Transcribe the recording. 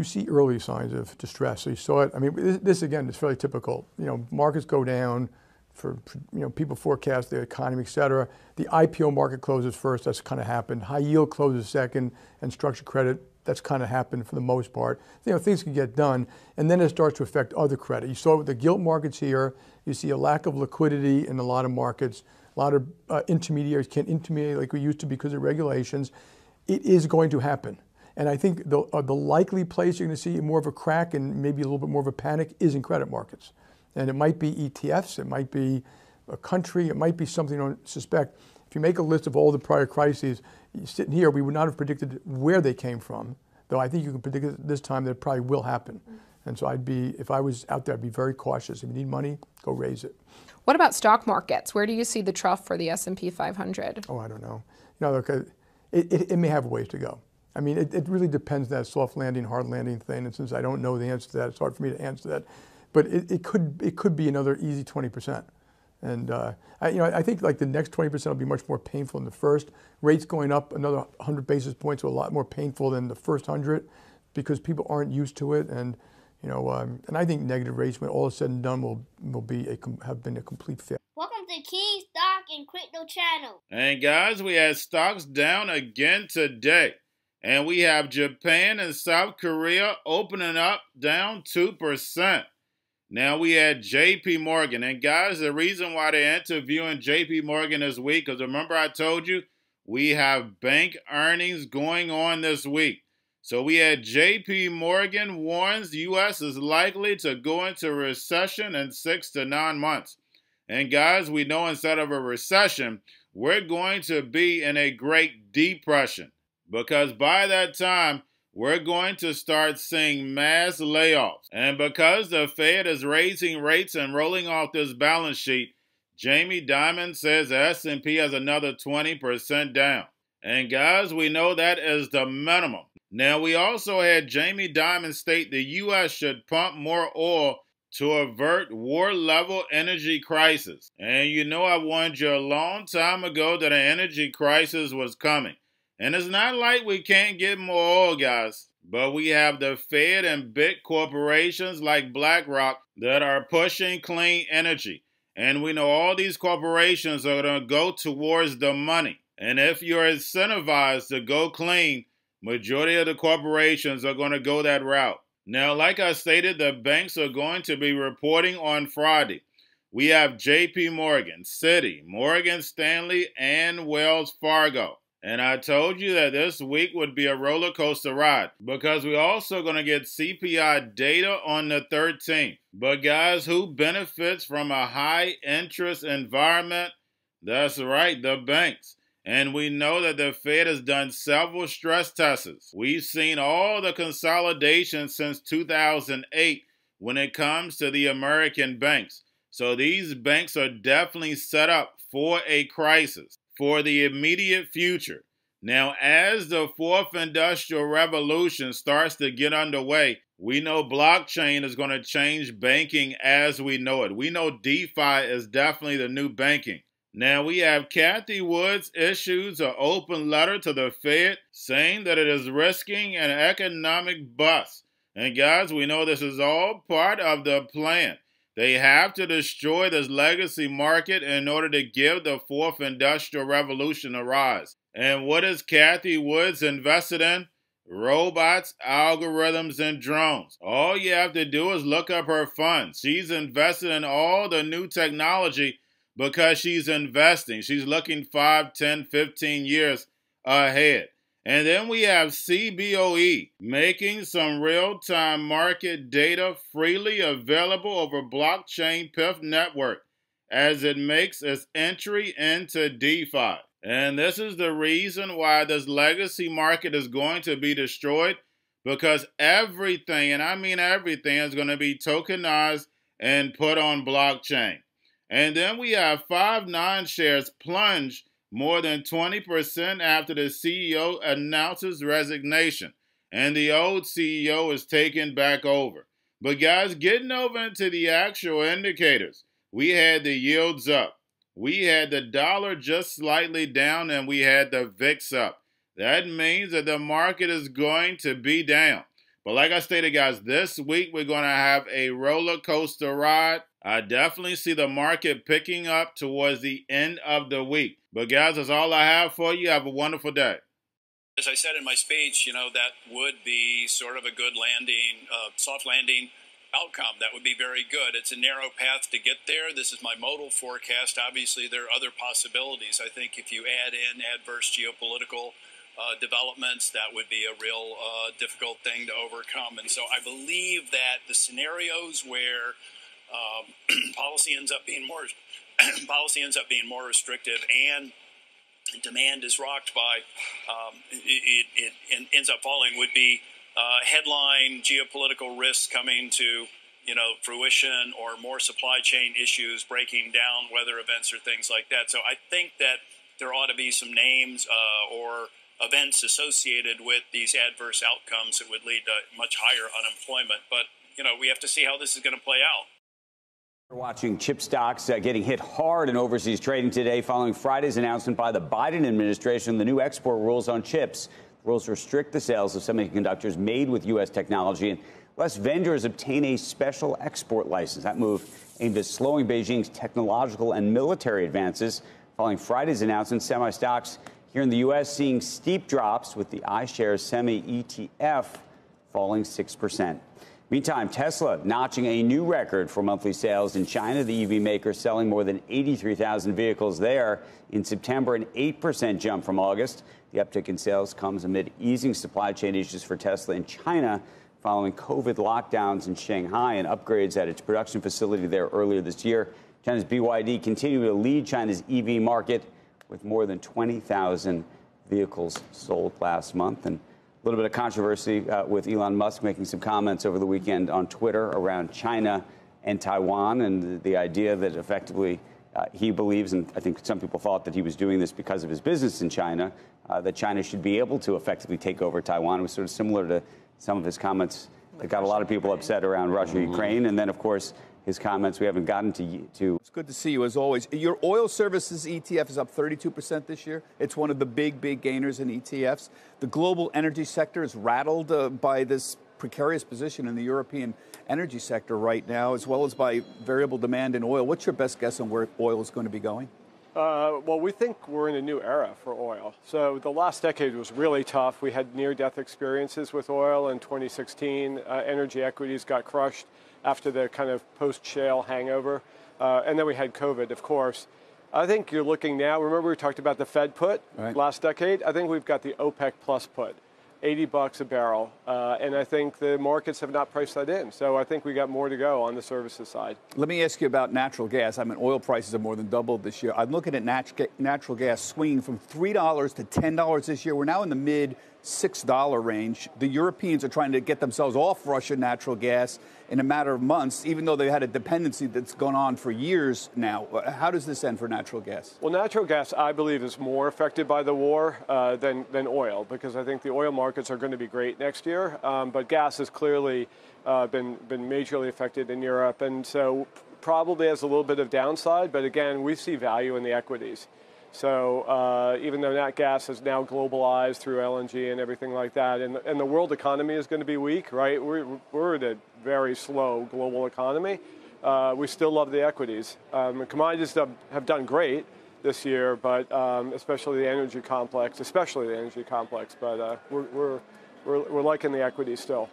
You see early signs of distress. So you saw it. I mean, this again is fairly typical. You know, markets go down for people forecast the economy, et cetera. The IPO market closes first. That's kind of happened. High yield closes second, and structured credit. That's kind of happened for the most part. You know, things can get done, and then it starts to affect other credit. You saw it with the gilt markets here. You see a lack of liquidity in a lot of markets. A lot of intermediaries can't intermediate like we used to because of regulations. It is going to happen. And I think the likely place you're going to see more of a crack and maybe a little bit more of a panic is in credit markets. And it might be ETFs, it might be a country, it might be something you don't suspect. If you make a list of all the prior crises, sitting here, we would not have predicted where they came from, though I think you can predict it this time that it probably will happen. And so if I was out there, I'd be very cautious. If you need money, go raise it. What about stock markets? Where do you see the trough for the S&P 500? Oh, I don't know. You know, look, it may have a ways to go. I mean, it really depends on that soft landing, hard landing thing. And since I don't know the answer to that, it's hard for me to answer that. But it could be another easy 20%. And I think like the next 20% will be much more painful than the first. Rates going up another 100 basis points are a lot more painful than the first 100 because people aren't used to it. And and I think negative rates, when all is said and done, will have been a complete failure. Welcome to Key Stock and Crypto Channel. And guys, we had stocks down again today. And we have Japan and South Korea opening up down 2%. Now we had JPMorgan. And guys, the reason why they're interviewing JPMorgan this week, because remember I told you, we have bank earnings going on this week. So we had JPMorgan warns the U.S. is likely to go into recession in 6 to 9 months. And guys, we know instead of a recession, we're going to be in a Great Depression. Because by that time, we're going to start seeing mass layoffs. And because the Fed is raising rates and rolling off this balance sheet, Jamie Dimon says the S&P has another 20% down. And guys, we know that is the minimum. Now, we also had Jamie Dimon state the U.S. should pump more oil to avert war-level energy crisis. And you know I warned you a long time ago that an energy crisis was coming. And it's not like we can't get more oil, guys. But we have the Fed and big corporations like BlackRock that are pushing clean energy. And we know all these corporations are going to go towards the money. And if you're incentivized to go clean, majority of the corporations are going to go that route. Now, like I stated, the banks are going to be reporting on Friday. We have JPMorgan, Citi, Morgan Stanley, and Wells Fargo. And I told you that this week would be a roller coaster ride because we're also going to get CPI data on the 13th. But guys, who benefits from a high interest environment? That's right, the banks. And we know that the Fed has done several stress tests. We've seen all the consolidation since 2008 when it comes to the American banks. So these banks are definitely set up for a crisis for the immediate future. Now, as the fourth industrial revolution starts to get underway, we know blockchain is going to change banking as we know it. We know DeFi is definitely the new banking. Now, we have Cathie Woods issues an open letter to the Fed saying that it is risking an economic bust. And guys, we know this is all part of the plan. They have to destroy this legacy market in order to give the fourth industrial revolution a rise. And what is Cathie Woods invested in? Robots, algorithms, and drones. All you have to do is look up her funds. She's invested in all the new technology because she's investing. She's looking 5, 10, 15 years ahead. And then we have CBOE making some real-time market data freely available over blockchain PIF network as it makes its entry into DeFi. And this is the reason why this legacy market is going to be destroyed, because everything, and I mean everything, is going to be tokenized and put on blockchain. And then we have Five9 shares plunge more than 20% after the CEO announces resignation and the old CEO is taken back over. But guys, getting over into the actual indicators, we had the yields up. We had the dollar just slightly down and we had the VIX up. That means that the market is going to be down. But like I stated, guys, this week we're going to have a roller coaster ride. I definitely see the market picking up towards the end of the week. But guys, that's all I have for you. Have a wonderful day. As I said in my speech, that would be sort of a good landing, soft landing outcome. That would be very good. It's a narrow path to get there. This is my modal forecast. Obviously, there are other possibilities. I think if you add in adverse geopolitical developments, that would be a real difficult thing to overcome. And so I believe that the scenarios where policy ends up being more restrictive and demand is rocked by it ends up falling would be headline geopolitical risks coming to fruition, or more supply chain issues breaking down, weather events or things like that. So I think that there ought to be some names or events associated with these adverse outcomes that would lead to much higher unemployment. But we have to see how this is going to play out. We're watching chip stocks getting hit hard in overseas trading today following Friday's announcement by the Biden administration the new export rules on chips. The rules restrict the sales of semiconductors made with U.S. technology, and less vendors obtain a special export license. That move aimed at slowing Beijing's technological and military advances. Following Friday's announcement, semi stocks here in the U.S. seeing steep drops, with the iShares Semi ETF falling 6%. Meantime, Tesla notching a new record for monthly sales in China. The EV maker selling more than 83,000 vehicles there in September, an 8% jump from August. The uptick in sales comes amid easing supply chain issues for Tesla in China following COVID lockdowns in Shanghai and upgrades at its production facility there earlier this year. China's BYD continued to lead China's EV market with more than 20,000 vehicles sold last month. And a little bit of controversy with Elon Musk making some comments over the weekend on Twitter around China and Taiwan, and the idea that effectively he believes, and I think some people thought that he was doing this because of his business in China, that China should be able to effectively take over Taiwan. It was sort of similar to some of his comments that got a lot of people upset around Russia, Ukraine, and then, of course, his comments we haven't gotten to. It's good to see you, as always. Your oil services ETF is up 32% this year. It's one of the big gainers in ETFs. The global energy sector is rattled by this precarious position in the European energy sector right now, as well as by variable demand in oil. What's your best guess on where oil is going to be going? Well, we think we're in a new era for oil. So the last decade was really tough. We had near-death experiences with oil in 2016. Energy equities got crushed after the kind of post-shale hangover. And then we had COVID, of course. I think you're looking now, remember we talked about the Fed put last decade? I think we've got the OPEC plus put, $80 a barrel. And I think the markets have not priced that in. So I think we got more to go on the services side. Let me ask you about natural gas. I mean, oil prices have more than doubled this year. I'm looking at natural gas swinging from $3 to $10 this year. We're now in the mid $6 range. The Europeans are trying to get themselves off Russian natural gas in a matter of months, even though they had a dependency that's gone on for years now. How does this end for natural gas? Well, natural gas, I believe, is more affected by the war than oil, because I think the oil markets are going to be great next year. But gas has clearly been majorly affected in Europe, and so probably has a little bit of downside. But again, we see value in the equities. So even though nat gas is now globalized through LNG and everything like that, and the world economy is going to be weak, right? We're in a very slow global economy. We still love the equities. Commodities have done great this year, but especially the energy complex. But we're liking the equities still.